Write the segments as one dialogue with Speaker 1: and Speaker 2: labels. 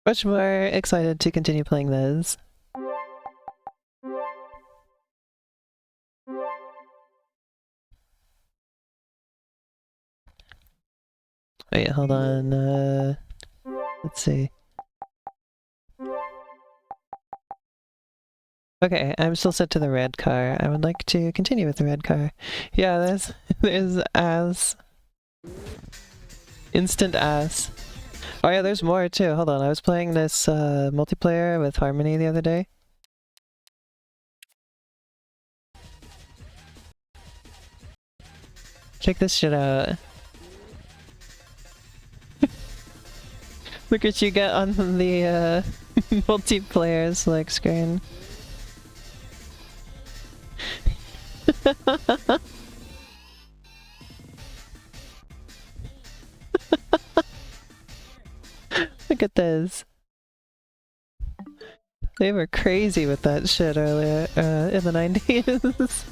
Speaker 1: Much more excited to continue playing those. Wait, hold on, let's see. Okay, I'm still set to the red car. I would like to continue with the red car. Yeah, there's ass. Instant ass. Oh yeah, there's more too. Hold on, I was playing this multiplayer with Harmony the other day. Check this shit out. Look what you get on the multiplayer select screen. Look at this. They were crazy with that shit earlier in the 90s.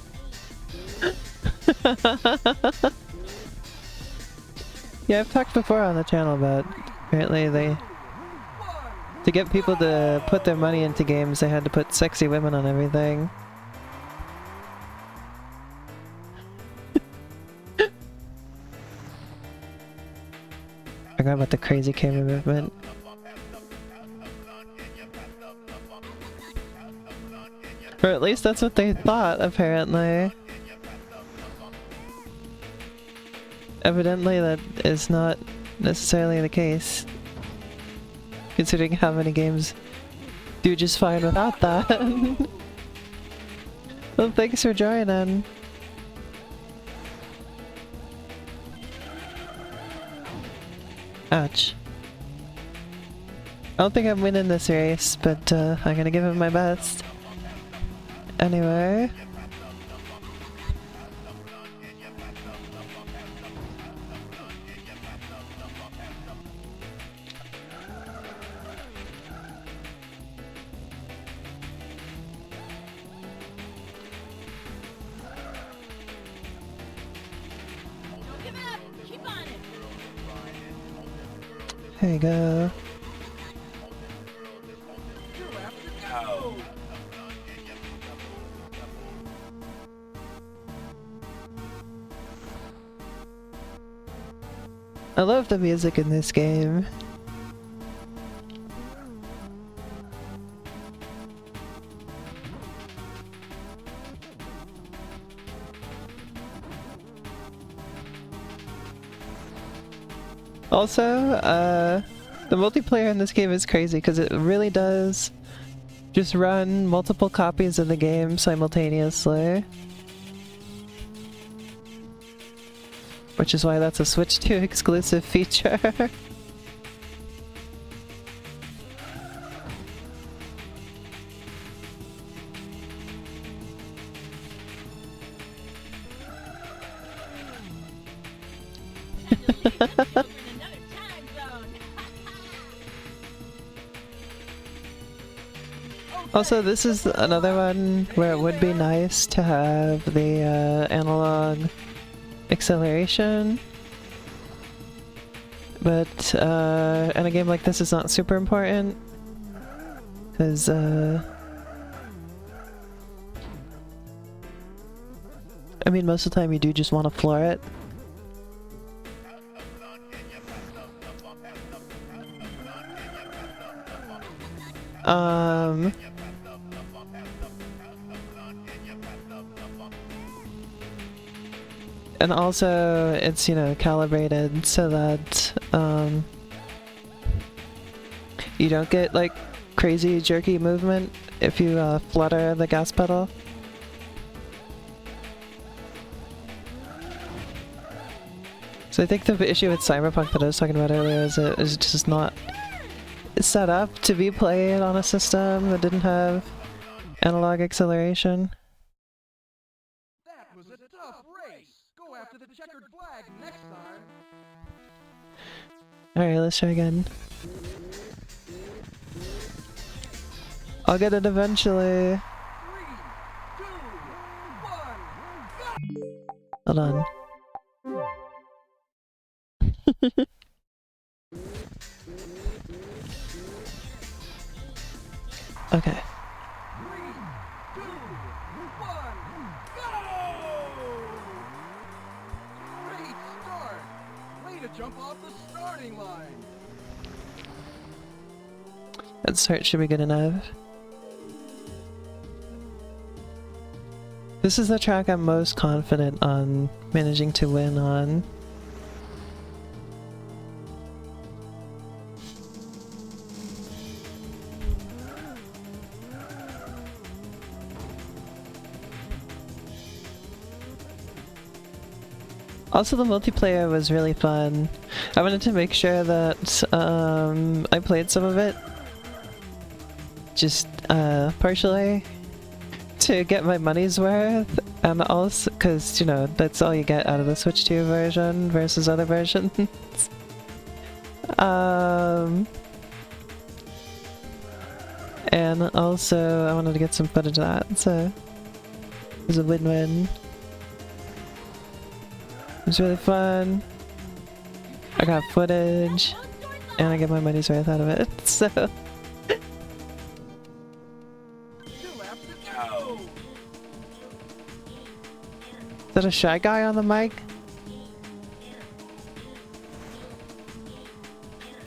Speaker 1: Yeah, I've talked before on the channel about apparently to get people to put their money into games, they had to put sexy women on everything. I forgot about the crazy camera movement. Or at least that's what they thought, apparently. Evidently that is not necessarily the case, considering how many games do just fine without that. Well, thanks for joining. Ouch. I don't think I'm winning this race, but I'm gonna give it my best. Anyway. There you go. I love the music in this game. Also, the multiplayer in this game is crazy because it really does just run multiple copies of the game simultaneously. Which is why that's a Switch 2 exclusive feature. Also, this is another one where it would be nice to have the analog acceleration, but in a game like this it's not super important, because I mean most of the time you do just want to floor it. And also, it's, you know, calibrated so that you don't get, like, crazy jerky movement if you flutter the gas pedal. So I think the issue with Cyberpunk that I was talking about earlier is it is just not set up to be played on a system that didn't have analog acceleration.
Speaker 2: That was a tough race. Go after the checkered flag next time.
Speaker 1: Alright, let's try again. I'll get it eventually.
Speaker 2: 3, 2, 1, go!
Speaker 1: Hold on. Okay.
Speaker 2: 3, 2, 1, go! Great start! Way to jump off the starting line!
Speaker 1: That start should be good enough. This is the track I'm most confident on managing to win on. Also, the multiplayer was really fun. I wanted to make sure that I played some of it, just partially, to get my money's worth, and also because, you know, that's all you get out of the Switch 2 version versus other versions. And also I wanted to get some footage of that, so it was a win-win. It was really fun. I got footage, and I get my money's worth out of it, so...
Speaker 2: 2 laps to go!
Speaker 1: Is that a shy guy on the mic?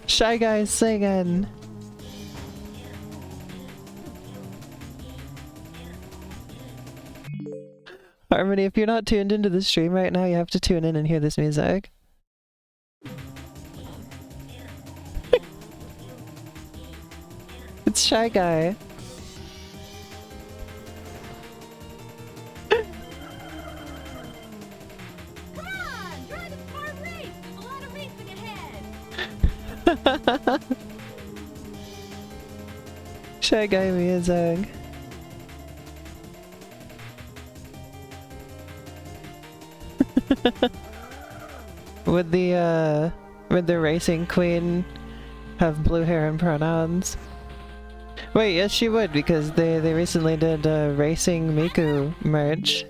Speaker 1: Shy guy is singing! Harmony, if you're not tuned into the stream right now, you have to tune in and hear this music. It's Shy Guy.
Speaker 3: Come on! Drive a smart race! There's a lot of racing ahead!
Speaker 1: Shy Guy music. Would the racing queen have blue hair and pronouns? Wait, yes she would, because they recently did Racing Miku merch.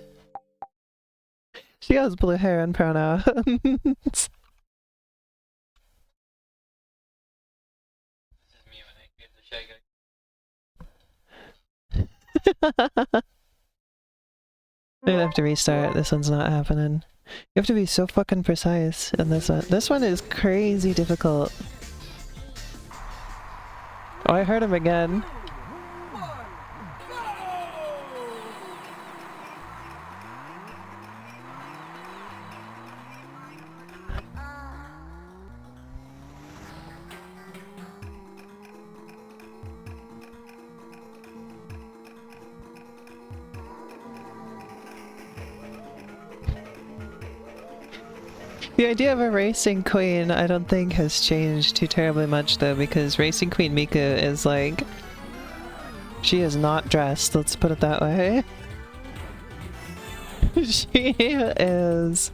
Speaker 1: She has blue hair and pronouns. I'm gonna have to restart. This one's not happening. You have to be so fucking precise in this one. This one is crazy difficult. Oh, I heard him again.
Speaker 2: 1, go!
Speaker 1: The idea of a Racing Queen I don't think has changed too terribly much though, because Racing Queen Mika is like... she is not dressed, let's put it that way. She is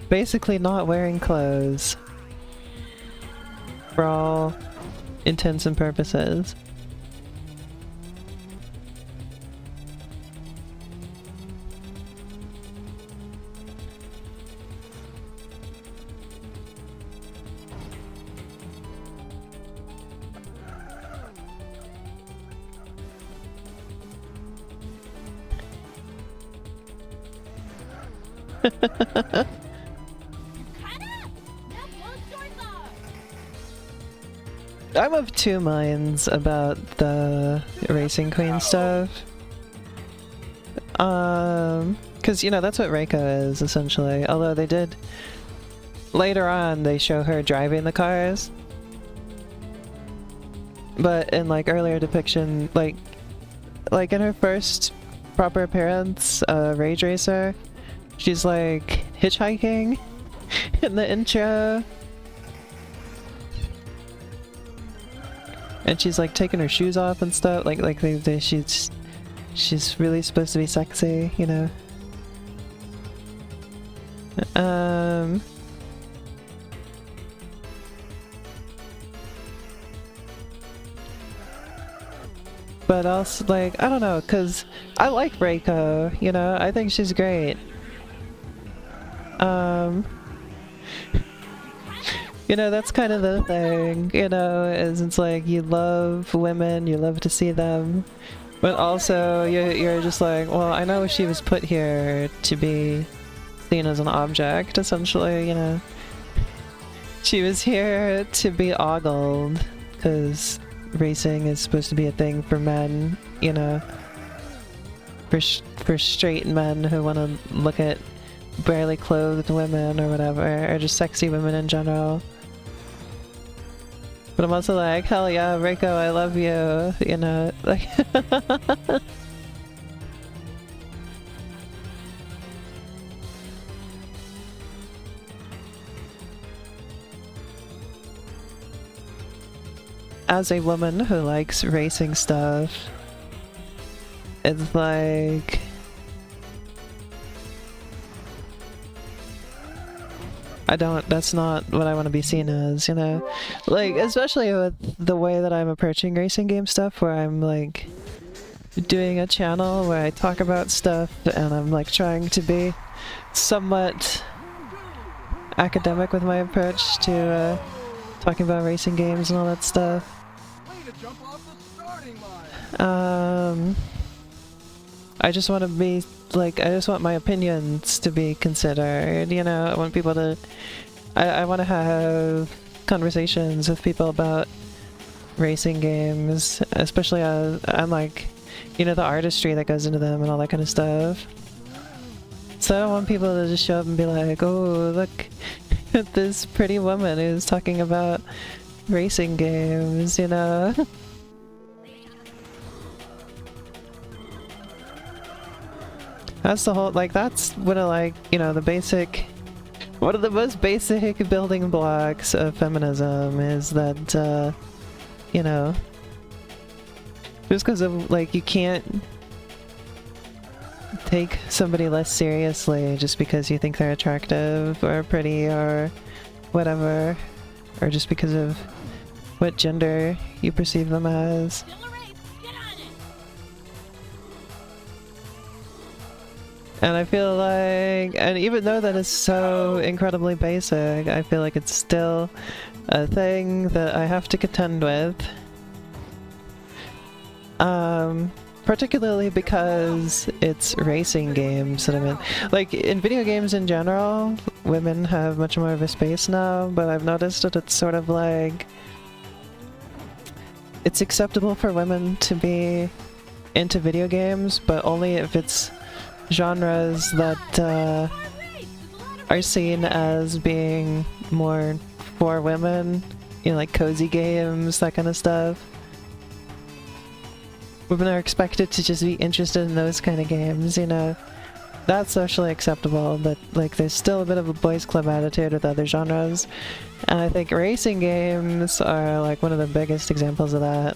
Speaker 1: basically not wearing clothes. For all intents and purposes. I'm of two minds about the Racing Queen stuff. Cause you know, that's what Reiko is, essentially. Although they did... later on, they show her driving the cars. But in like earlier depiction, like in her first proper appearance, Rave Racer, she's like hitchhiking in the intro. And she's like taking her shoes off and stuff, she's really supposed to be sexy, you know. But also, like, I don't know, cause I like Reiko, you know, I think she's You know, that's kind of the thing, you know, is it's like you love women, you love to see them, but also you're just like, well, I know she was put here to be seen as an object, essentially, you know. She was here to be ogled, because racing is supposed to be a thing for men, you know. For straight men who want to look at barely clothed women or whatever, or just sexy women in general. But I'm also like, hell yeah, Reiko, I love you, you know, like... As a woman who likes racing stuff, it's like... that's not what I want to be seen as, you know? Like, especially with the way that I'm approaching racing game stuff, where I'm like doing a channel where I talk about stuff and I'm like trying to be somewhat academic with my approach to talking about racing games and all that stuff. I just want to be like, I just want my opinions to be considered, you know. I want people to, I want to have conversations with people about racing games, especially on like, you know, the artistry that goes into them and all that kind of stuff. So I don't want people to just show up and be like, oh, look at this pretty woman who's talking about racing games, you know. That's the whole, like, that's one of, like, you know, the basic, one of the most basic building blocks of feminism is that, you know, just because of, like, you can't take somebody less seriously just because you think they're attractive or pretty or whatever, or just because of what gender you perceive them as. And I feel like, and even though that is so incredibly basic, I feel like it's still a thing that I have to contend with. Particularly because it's racing games that I'm in. Like, in video games in general, women have much more of a space now, but I've noticed that it's sort of like... It's acceptable for women to be into video games, but only if it's genres that are seen as being more for women, you know, like cozy games, that kind of stuff. Women are expected to just be interested in those kind of games, you know. That's socially acceptable, but like there's still a bit of a boys club attitude with other genres. And I think racing games are like one of the biggest examples of that.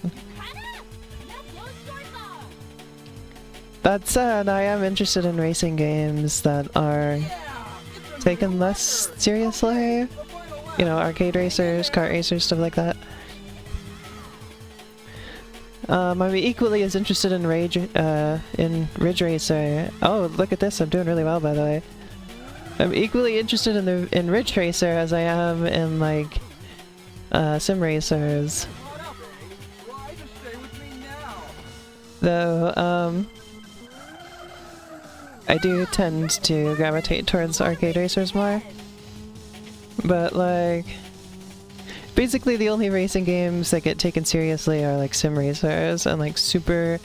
Speaker 1: That said, I am interested in racing games that are taken less seriously. You know, arcade racers, kart racers, stuff like that. I'm equally as interested in Rave Racer. Oh, look at this! I'm doing really well, by the way. I'm equally interested in Ridge Racer as I am in like sim racers. Though, I do tend to gravitate towards arcade racers more. But like, basically the only racing games that get taken seriously are like sim racers and like super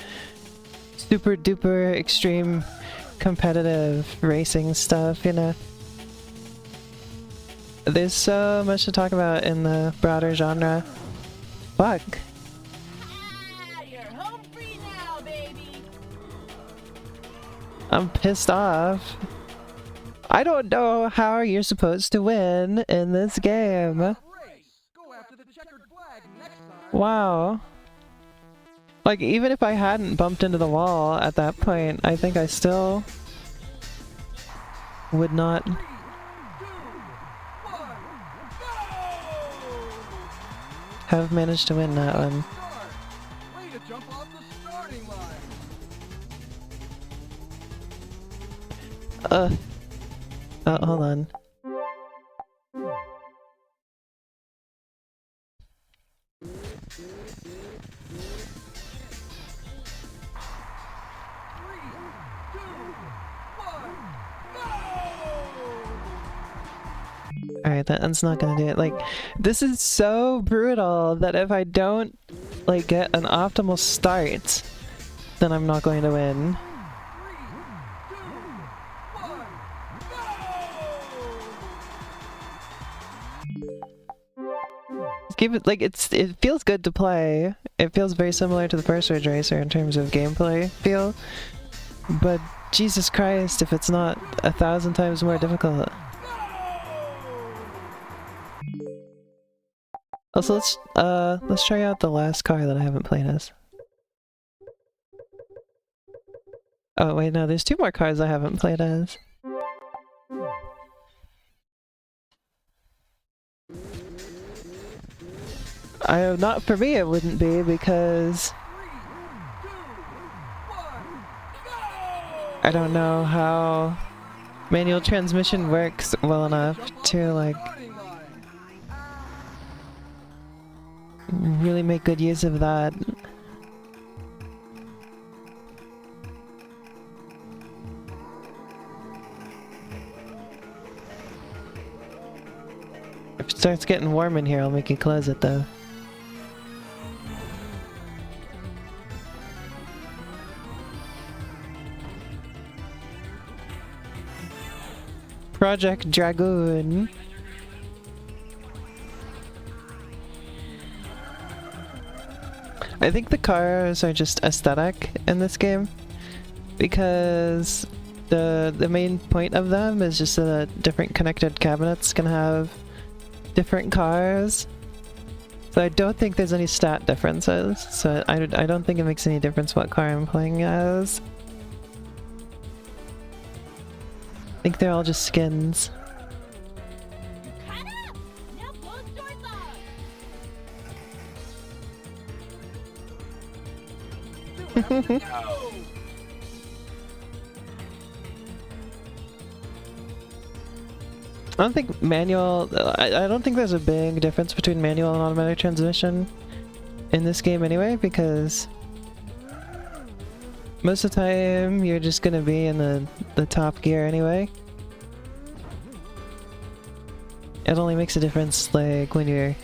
Speaker 1: duper extreme competitive racing stuff, you know. There's so much to talk about in the broader genre. Fuck.
Speaker 3: You're home free now, baby.
Speaker 1: I'm pissed off. I don't know how you're supposed to win in this game. Wow. Like, even if I hadn't bumped into the wall at that point, I think I still would not have managed to win that one. Oh, hold on. Alright, that's not gonna do it. Like, this is so brutal that if I don't, like, get an optimal start, then I'm not going to win.
Speaker 2: 3, 2, 1, go!
Speaker 1: Give it, like, it feels good to play. It feels very similar to the first Rave Racer in terms of gameplay feel. But Jesus Christ, if it's not 1,000 times more difficult. Also, let's try out the last car that I haven't played as. Oh wait, no, there's 2 more cars I haven't played as. Not for me it wouldn't be, because
Speaker 2: 3, 2, 1, go!
Speaker 1: I don't know how manual transmission works well enough to, like,
Speaker 2: Starting line.
Speaker 1: really make good use of that. If it starts getting warm in here, I'll make you close it though. Project Dragoon. I think the cars are just aesthetic in this game, because the main point of them is just that different connected cabinets can have different cars. So I don't think there's any stat differences, so I don't think it makes any difference what car I'm playing as. I think they're all just skins.
Speaker 3: Cut up! Now both doors on!
Speaker 2: Go!
Speaker 1: I don't think manual... I don't think there's a big difference between manual and automatic transmission in this game anyway, because most of the time you're just gonna be in the top gear anyway. It only makes a difference like when you're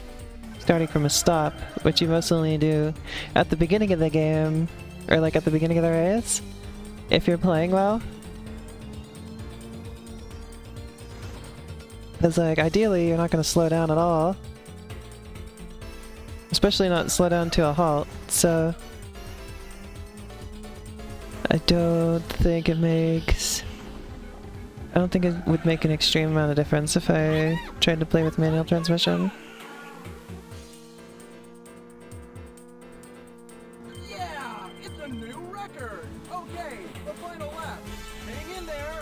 Speaker 1: starting from a stop, which you most only do at the beginning of the game, or like at the beginning of the race, if you're playing well. Because, like, ideally you're not going to slow down at all. Especially not slow down to a halt, so I don't think it would make an extreme amount of difference if I tried to play with manual transmission.
Speaker 2: Yeah! It's a new record! Okay, the final lap. Hang in there!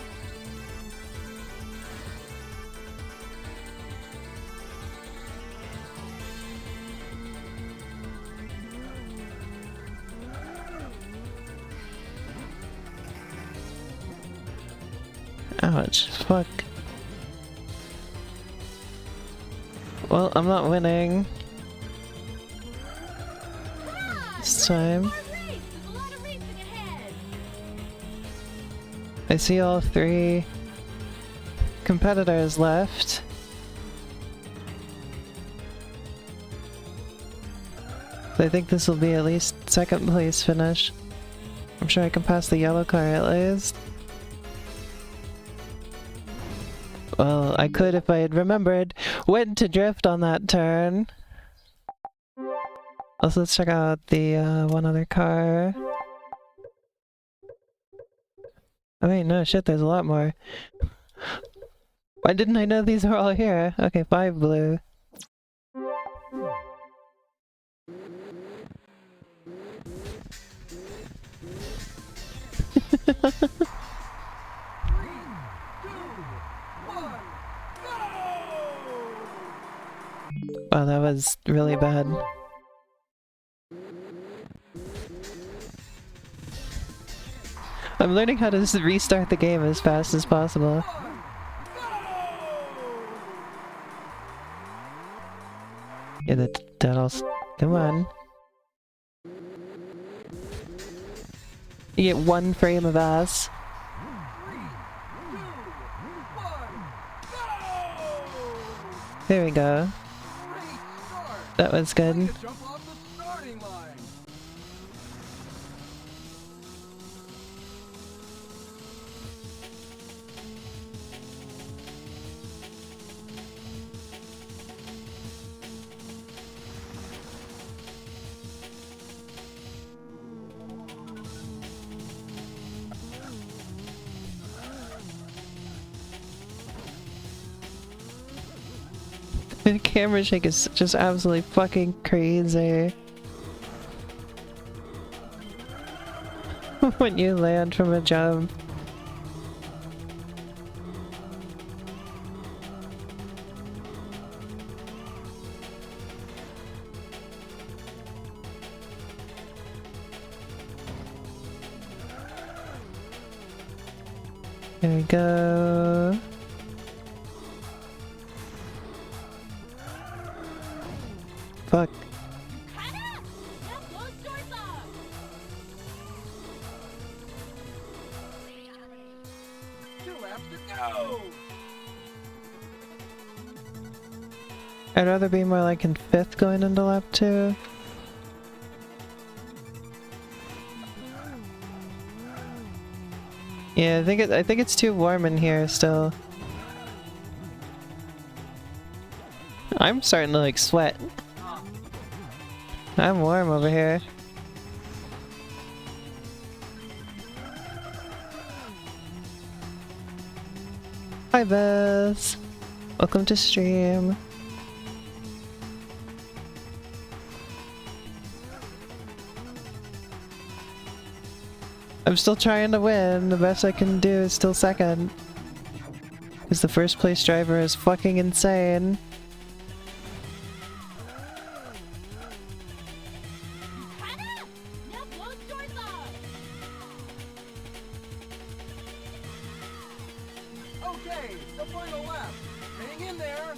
Speaker 1: Ouch, fuck. Well, I'm not winning this time.
Speaker 3: Hard race! There's a lot of racing ahead!
Speaker 1: I see all 3 competitors left. So I think this will be at least 2nd place finish. I'm sure I can pass the yellow car at least. Well, I could if I had remembered when to drift on that turn. Also, let's check out the one other car. Oh wait, no shit, there's a lot more. Why didn't I know these were all here? Okay, 5 blue. Wow, that was really bad. I'm learning how to just restart the game as fast as possible. Yeah, come on. You get 1 frame of ass. There we go.
Speaker 2: Great start!
Speaker 1: That was
Speaker 2: Way
Speaker 1: good.
Speaker 2: to jump off the starting line!
Speaker 1: The camera shake is just absolutely fucking crazy. When you land from a jump. There we go. Fuck.
Speaker 3: Cut up! Now close doors off!
Speaker 2: 2 laps to go!
Speaker 1: I'd rather be more like in 5th going into lap 2. Yeah, I think it's too warm in here still. I'm starting to like sweat. I'm warm over here. Hi Beth! Welcome to stream. I'm still trying to win. The best I can do is still second. Because the first place driver is fucking insane.
Speaker 3: Cut up! Now close doors off!
Speaker 2: Okay, the final lap. Hang in there.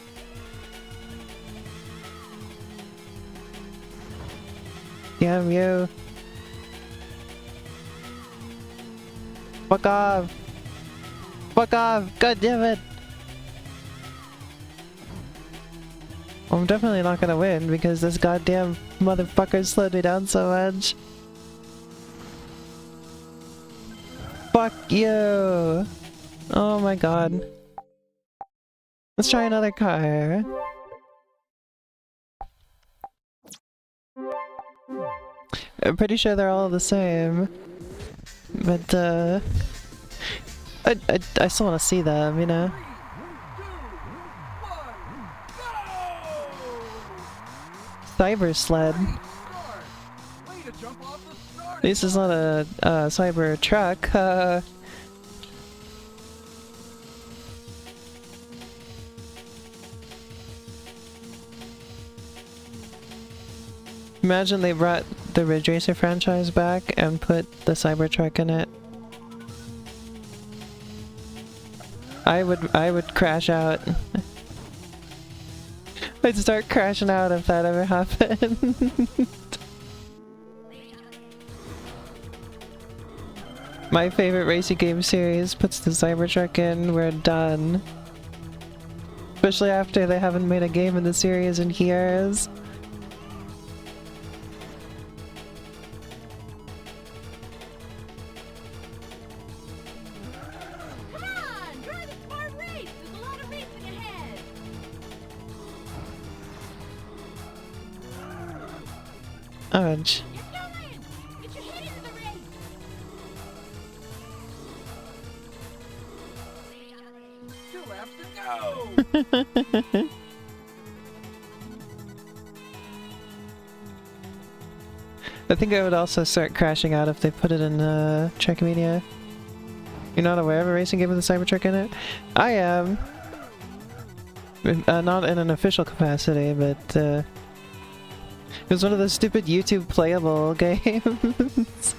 Speaker 1: Damn you. Fuck off! Fuck off! God damn it! I'm definitely not gonna win because this goddamn motherfucker slowed me down so much. Fuck you! Oh my god. Let's try another car. I'm pretty sure they're all the same. But, I still want to see them, you know?
Speaker 2: 3, 2, 1, go!
Speaker 1: Cyber sled.
Speaker 2: Start! Way to jump off the starting
Speaker 1: At least it's not a cyber truck. Imagine they brought the Rave Racer franchise back and put the Cybertruck in it. I would crash out. I'd start crashing out if that ever happened. My favorite racing game series puts the Cybertruck in, we're done. Especially after they haven't made a game in the series in years.
Speaker 3: Come on! Drive a smart race! There's a lot of racing ahead!
Speaker 1: Ouch.
Speaker 3: Get going! Get your head into the race!
Speaker 2: Two laps to go!
Speaker 1: I think I would also start crashing out if they put it in Trackmania. You're not aware of a racing game with a Cybertruck in it? I am! Not in an official capacity, but it was one of those stupid YouTube playable games.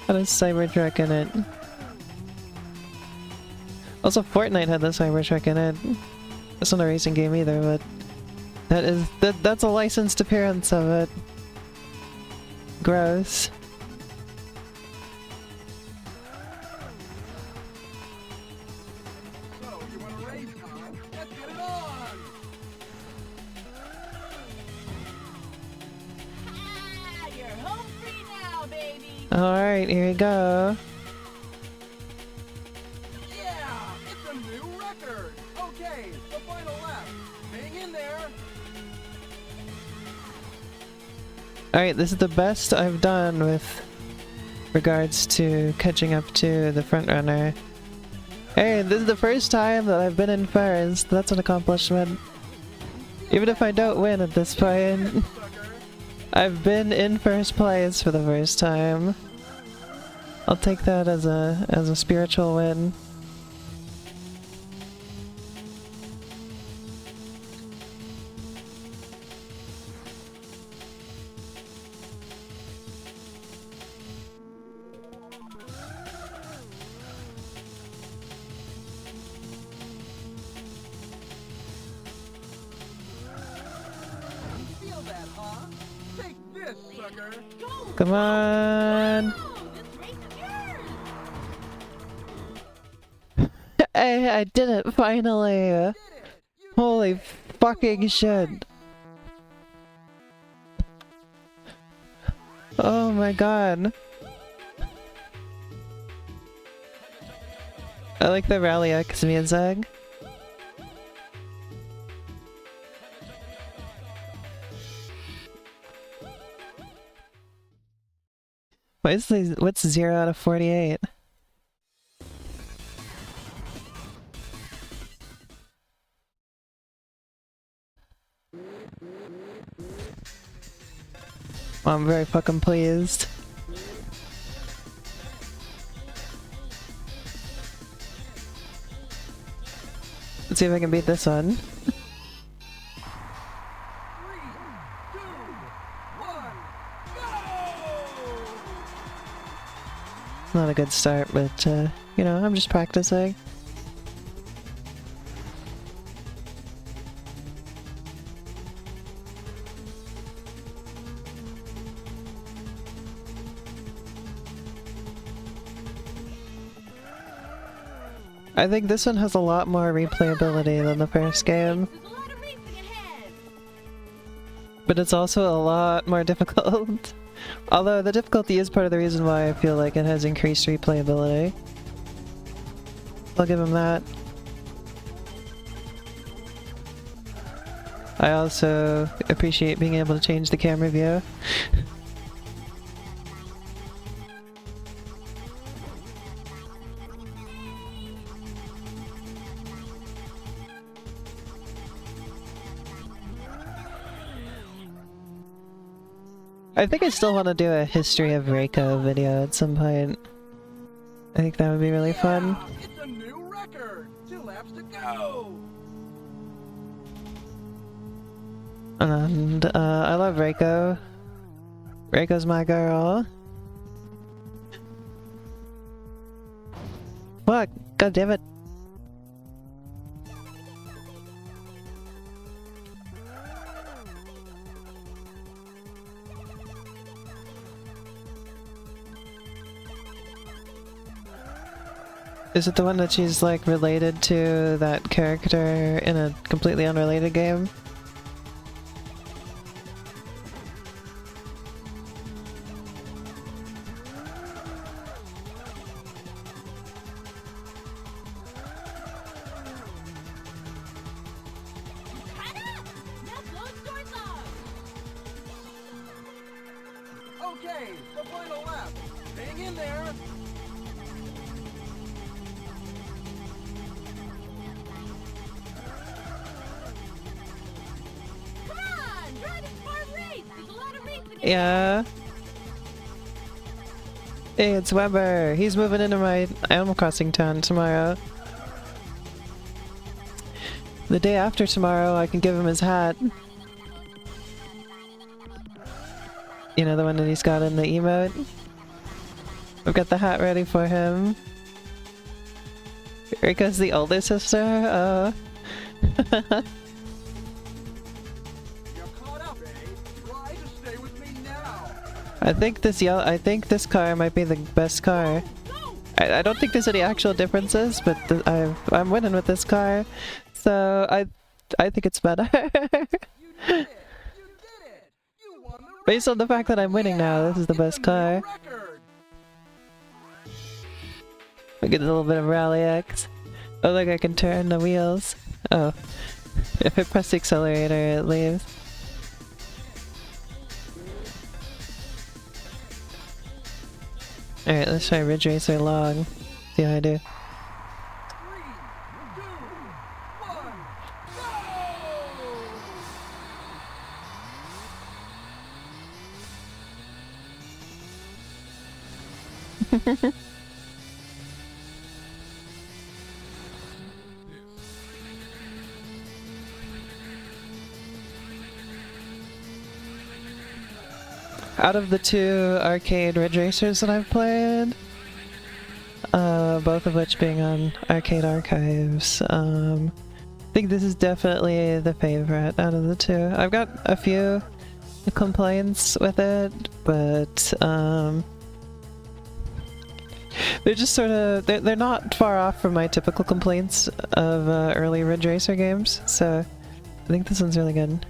Speaker 1: Had a Cybertruck in it. Also, Fortnite had the Cybertruck in it. That's not a racing game either, but that's a licensed appearance of it. Gross.
Speaker 2: So, you want a race car? Let's get it on!
Speaker 1: Alright, here we go.
Speaker 2: Yeah, it's a new record. Okay, the final lap. Hang in there.
Speaker 1: Alright, this is the best I've done with regards to catching up to the front runner. Hey, this is the first time that I've been in first. That's an accomplishment. Even if I don't win at this point,
Speaker 2: Sucker.
Speaker 1: I've been in first place for the first time. I'll take that as a spiritual win.
Speaker 2: Feel that, huh? Take this, sucker.
Speaker 3: Go!
Speaker 1: Come on!
Speaker 3: Go! This race is yours!
Speaker 1: Hey, I did it finally!
Speaker 2: Did it. You
Speaker 1: Holy
Speaker 2: did it.
Speaker 1: fucking shit! Oh my god. I like the Rally X music. What's 0 out of 48? I'm very fucking pleased. Let's see if I can beat this one.
Speaker 2: 3, 2, 1, go!
Speaker 1: Not a good start, but you know, I'm just practicing. I think this one has a lot more replayability than the first game,
Speaker 3: There's a lot of racing ahead!
Speaker 1: but it's also a lot more difficult. Although the difficulty is part of the reason why I feel like it has increased replayability. I'll give him that. I also appreciate being able to change the camera view. I think I still want to do a history of Reiko video at some point. I think that would be really fun.
Speaker 2: Yeah, it's a new record. 2 laps to go.
Speaker 1: And I love Reiko. Reiko's my girl. Fuck! God damn it! Is it the one that she's like related to that character in a completely unrelated game?
Speaker 3: Cut up! Now close doors off!
Speaker 2: Okay, the final lap. Hang in there.
Speaker 3: Come on! Drive a smart race! There's a lot of racing ahead!
Speaker 1: Yeah. Hey, it's Weber. He's moving into my Animal Crossing town tomorrow. The day after tomorrow, I can give him his hat. You know, the one that he's got in the emote? I've got the hat ready for him. Rika's the older sister?
Speaker 2: You're caught up, eh? Try to stay with me now.
Speaker 1: I think this car might be the best car.
Speaker 3: Go!
Speaker 1: I don't think there's any actual differences, but I'm winning with this car, so I think it's better.
Speaker 2: You did it. You did it. You won the
Speaker 1: Based on the fact that I'm winning now, this is the best
Speaker 2: It's a new
Speaker 1: car.
Speaker 2: record.
Speaker 1: We get a little bit of Rally X. Oh look, I can turn the wheels. Oh. If I press the accelerator, it leaves. Alright, let's try Ridge Racer Long. See how I do.
Speaker 2: 3, 2, 1, go!
Speaker 1: Out of the two arcade Ridge Racers that I've played, both of which being on Arcade Archives, I think this is definitely the favorite out of the two. I've got a few complaints with it, but they're just sort of, they're not far off from my typical complaints of early Ridge Racer games, so I think this one's really good.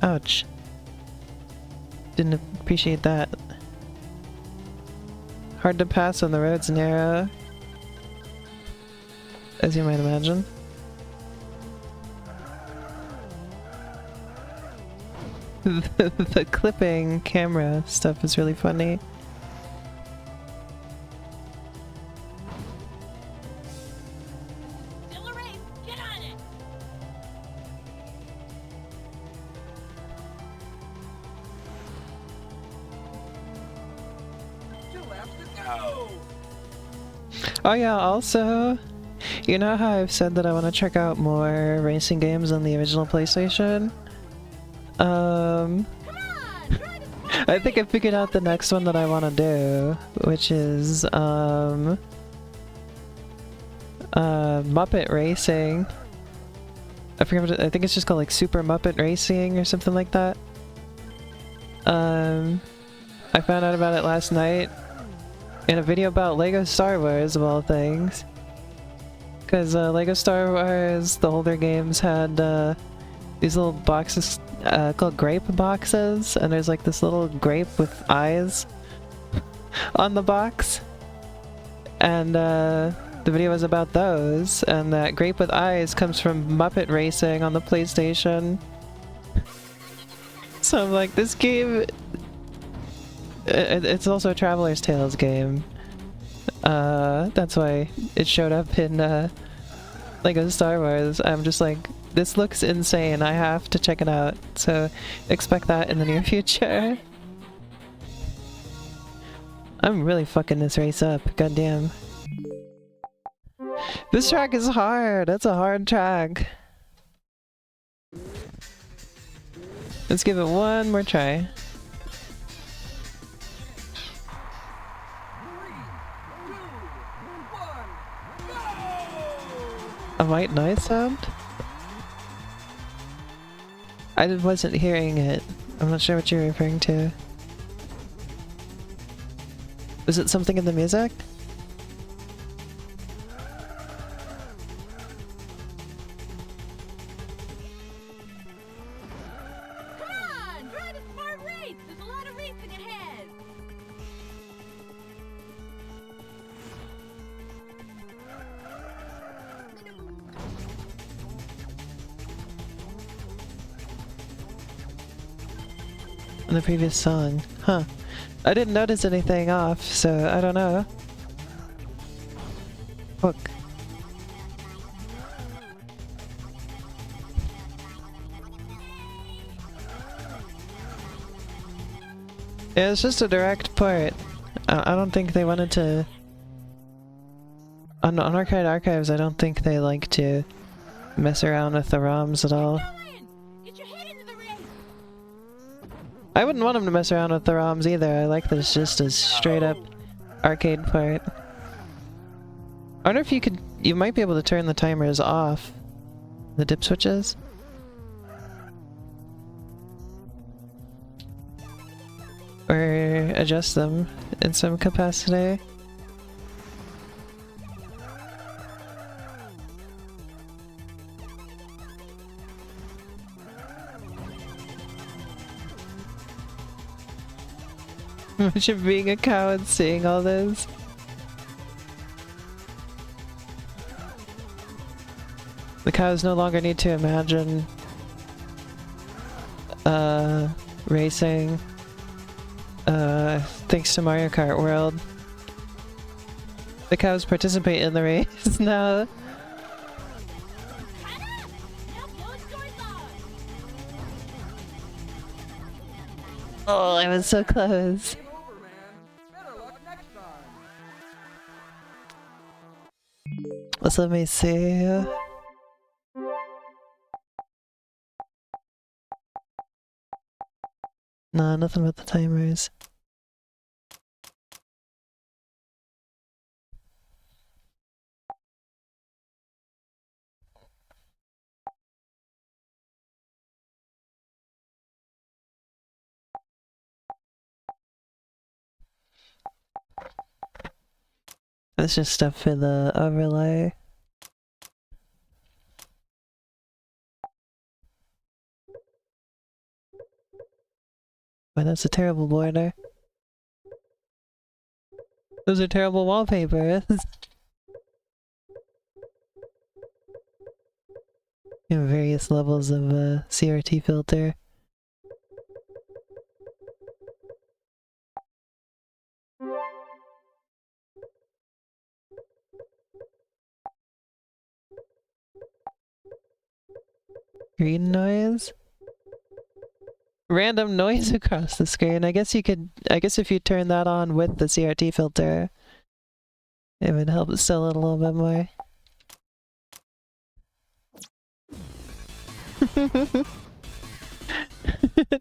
Speaker 1: Ouch. Didn't appreciate that. Hard to pass when the road's narrow, as you might imagine. The clipping camera stuff is really funny.
Speaker 3: Still a race. Get on it.
Speaker 2: Two laps to go!
Speaker 1: Oh yeah, also, you know how I've said that I want to check out more racing games on the original PlayStation?
Speaker 3: Come on, try to
Speaker 1: I think I figured out the next one that I want to do, which is, Muppet Racing. I forget what I think it's just called like Super Muppet Racing or something like that. I found out about it last night in a video about Lego Star Wars, of all things. Because Lego Star Wars, the older games had these little boxes called grape boxes, and there's like this little grape with eyes on the box. And the video was about those, and that grape with eyes comes from Muppet Racing on the PlayStation. So I'm like, this game... It's also a Traveler's Tales game. That's why it showed up in Lego Star Wars. I'm just like, this looks insane, I have to check it out. So expect that in the near future. I'm really fucking this race up, goddamn. This track is hard, that's a hard track. Let's give it one more try.
Speaker 2: 3, 2, 1, go!
Speaker 1: A white noise sound? I wasn't hearing it. I'm not sure what you're referring to. Was it something in the music?
Speaker 3: come on, drive a smart race. There's a lot of racing ahead.
Speaker 1: In the previous song. Huh. I didn't notice anything off, so I don't know. Look. Yeah, it's just a direct port. I don't think they wanted to... On Arcade Archives, I don't think they like to mess around with the ROMs at all.
Speaker 3: Going. Get your head into the race.
Speaker 1: I wouldn't want them to mess around with the ROMs either. I like that it's just a straight up arcade port. I wonder if you might be able to turn the timers off. The dip switches. Or adjust them in some capacity. Imagine being a cow and seeing all this. The cows no longer need to imagine racing thanks to Mario Kart World. The cows participate in the race now. Oh, I was so close.
Speaker 2: Game over, man. Better luck next time.
Speaker 1: Let's let me see. Nah, nothing about the timers. That's just stuff for the overlay. But that's a terrible border. Those are terrible wallpapers. And various levels of CRT filter. Green noise? Random noise across the screen. I guess if you turn that on with the CRT filter, it would help still it a little bit more.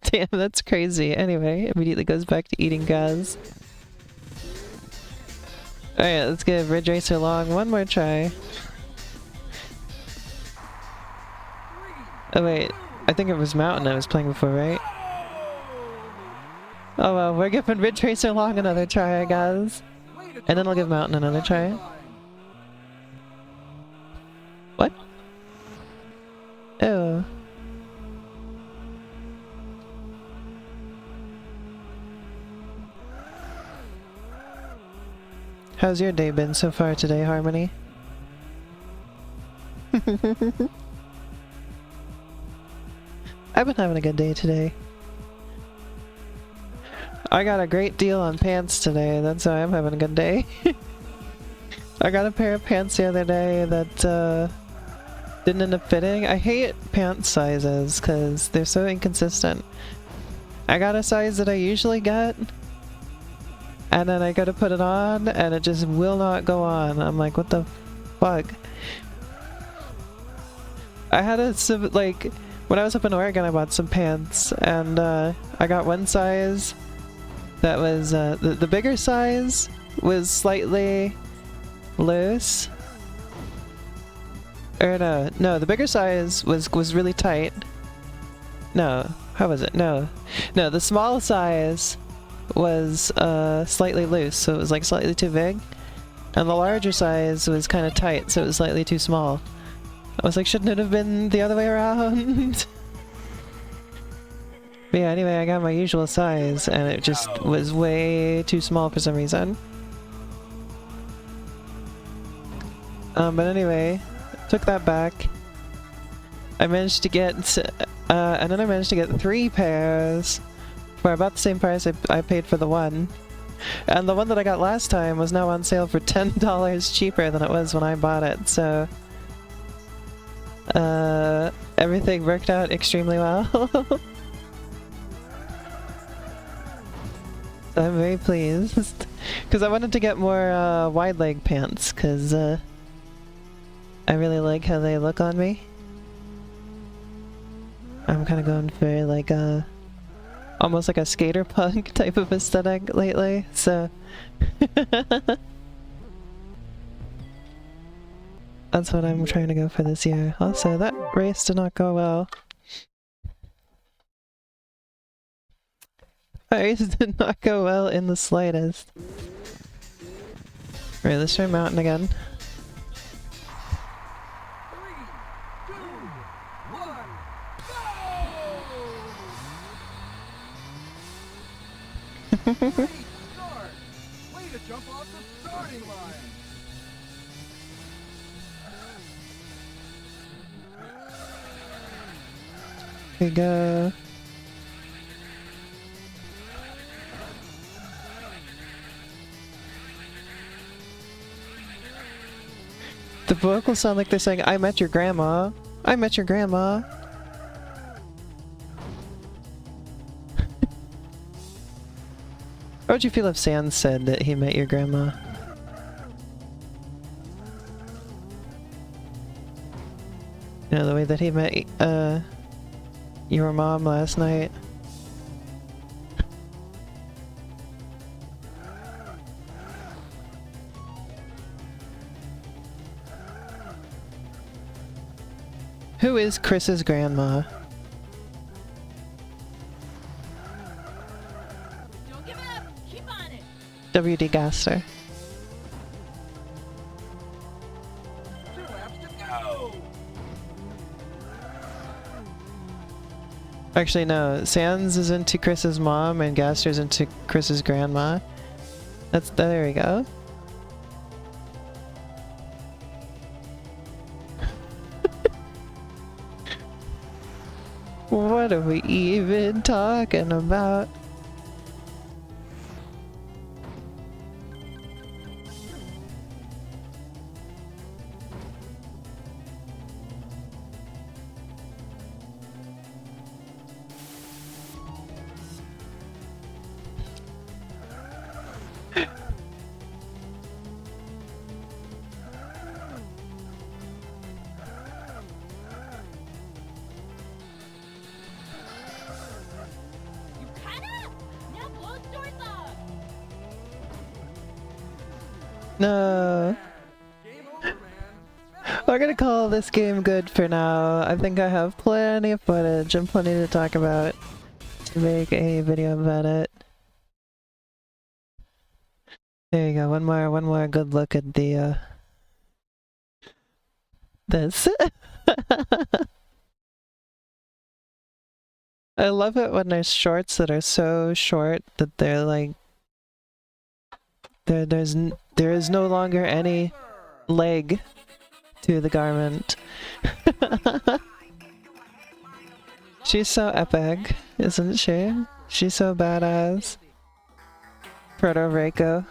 Speaker 1: Damn, that's crazy. Anyway, immediately goes back to eating gas. Alright, let's give Rave Racer long one more try. Oh wait, I think it was Mountain I was playing before, right? Oh well, we're giving Rave Racer long another try, guys. And then I'll give Mountain another try. What? Oh. How's your day been so far today, Harmony? I've been having a good day today. I got a great deal on pants today, that's why I'm having a good day. I got a pair of pants the other day that didn't end up fitting. I hate pant sizes because they're so inconsistent. I got a size that I usually get, and then I go to put it on and it just will not go on. I'm like, what the fuck? I had a, like, when I was up in Oregon I bought some pants and I got one size that was, the bigger size was slightly loose. Or no, the bigger size was really tight. No, how was it? No, the small size was slightly loose, so it was like slightly too big. And the larger size was kind of tight, so it was slightly too small. I was like, shouldn't it have been the other way around? But yeah, anyway, I got my usual size, and it just was way too small for some reason. But anyway, took that back. I managed to get, and then I managed to get 3 pairs for about the same price I paid for the one. And the one that I got last time was now on sale for $10 cheaper than it was when I bought it, so everything worked out extremely well. I'm very pleased. Because I wanted to get more wide leg pants, because I really like how they look on me. I'm kind of going for like a almost like a skater punk type of aesthetic lately, so that's what I'm trying to go for this year. Also, that race did not go well. That race did not go well in the slightest. Right, let's try Mountain again.
Speaker 2: 3, 2, 1, go!
Speaker 1: we go. The vocals sound like they're saying, I met your grandma. I met your grandma. How would you feel if Sans said that he met your grandma? You know, the way that he met, your mom last night. Who is Chris's grandma?
Speaker 3: Don't give up. Keep on it.
Speaker 1: W.D. Gaster.
Speaker 2: 2 laps to go.
Speaker 1: Actually, no. Sans is into Chris's mom and Gaster's into Chris's grandma. There we go. What are we even talking about?
Speaker 3: You caught up. Now blow the doors off.
Speaker 1: No.
Speaker 2: Game over, man.
Speaker 1: We're gonna call this game good for now. I think I have plenty of footage and plenty to talk about to make a video about it. There you go. One more good look at the this. I love it when there's shorts that are so short that they're like there is no longer any leg to the garment. She's so epic, isn't she? She's so badass. Proto Reiko.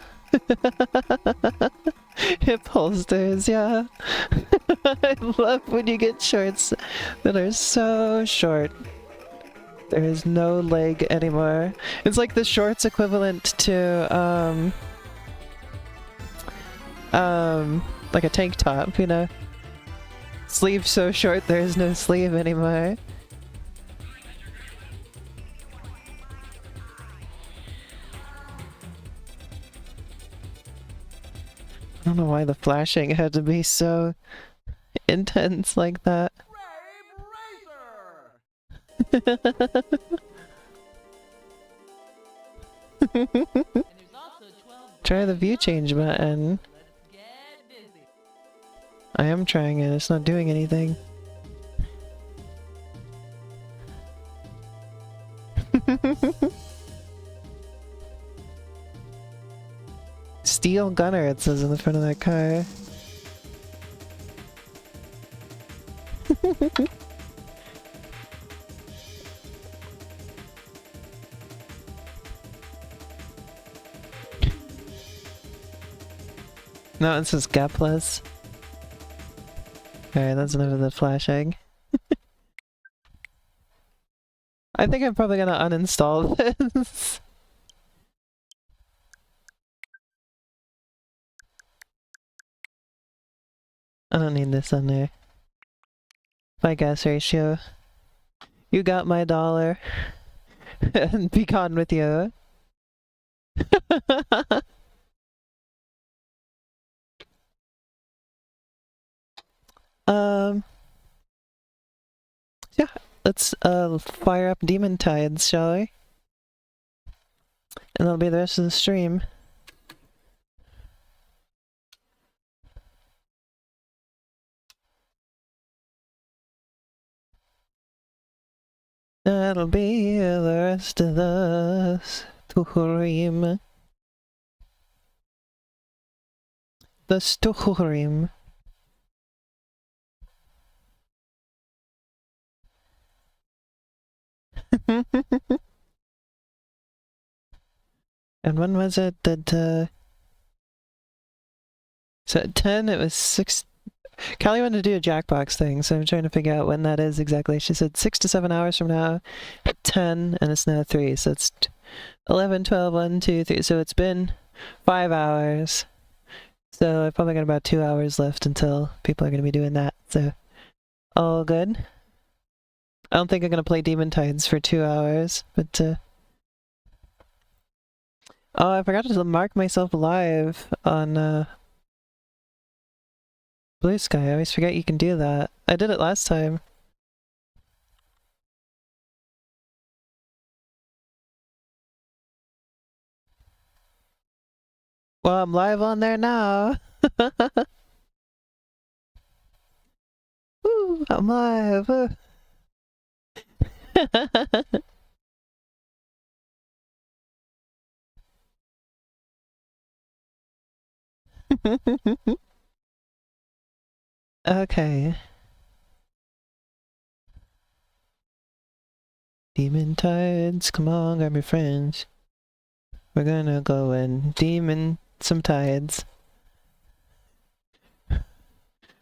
Speaker 1: Hip holsters, yeah. I love when you get shorts that are so short. There is no leg anymore. It's like the shorts equivalent to like a tank top, you know? Sleeve so short there is no sleeve anymore. I don't know why the flashing had to be so intense like that.
Speaker 2: Rave Racer.
Speaker 3: And there's also 12.
Speaker 1: Try the view change button.
Speaker 3: Get busy.
Speaker 1: I am trying it, it's not doing anything. Steel gunner, it says in the front of that car. No, it says gapless. Alright, that's enough of the flashing. I think I'm probably gonna uninstall this. I don't need this on there. My gas ratio. You got my dollar. And be gone with you. Yeah, let's fire up Demon Tides, shall we? And that'll be the rest of the stream. That'll be the rest of the stream. The stream. And when was it that, so at 10 it was 6... Callie wanted to do a Jackbox thing, so I'm trying to figure out when that is exactly. She said 6 to 7 hours from now at 10, and it's now 3, so it's 11, 12, 1, 2, 3, so it's been 5 hours. So I've probably got about 2 hours left until people are going to be doing that, so all good. I don't think I'm going to play Demon Tides for 2 hours, but oh, I forgot to mark myself live on Blue Sky. I always forget you can do that. I did it last time. Well, I'm live on there now. Woo, I'm live. Okay. Demon Tides, come on, grab your friends. We're gonna go and demon some tides.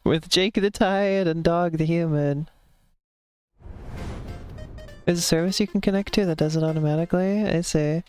Speaker 1: With Jake the Tide and Dog the Human. There's a service you can connect to that does it automatically? I see.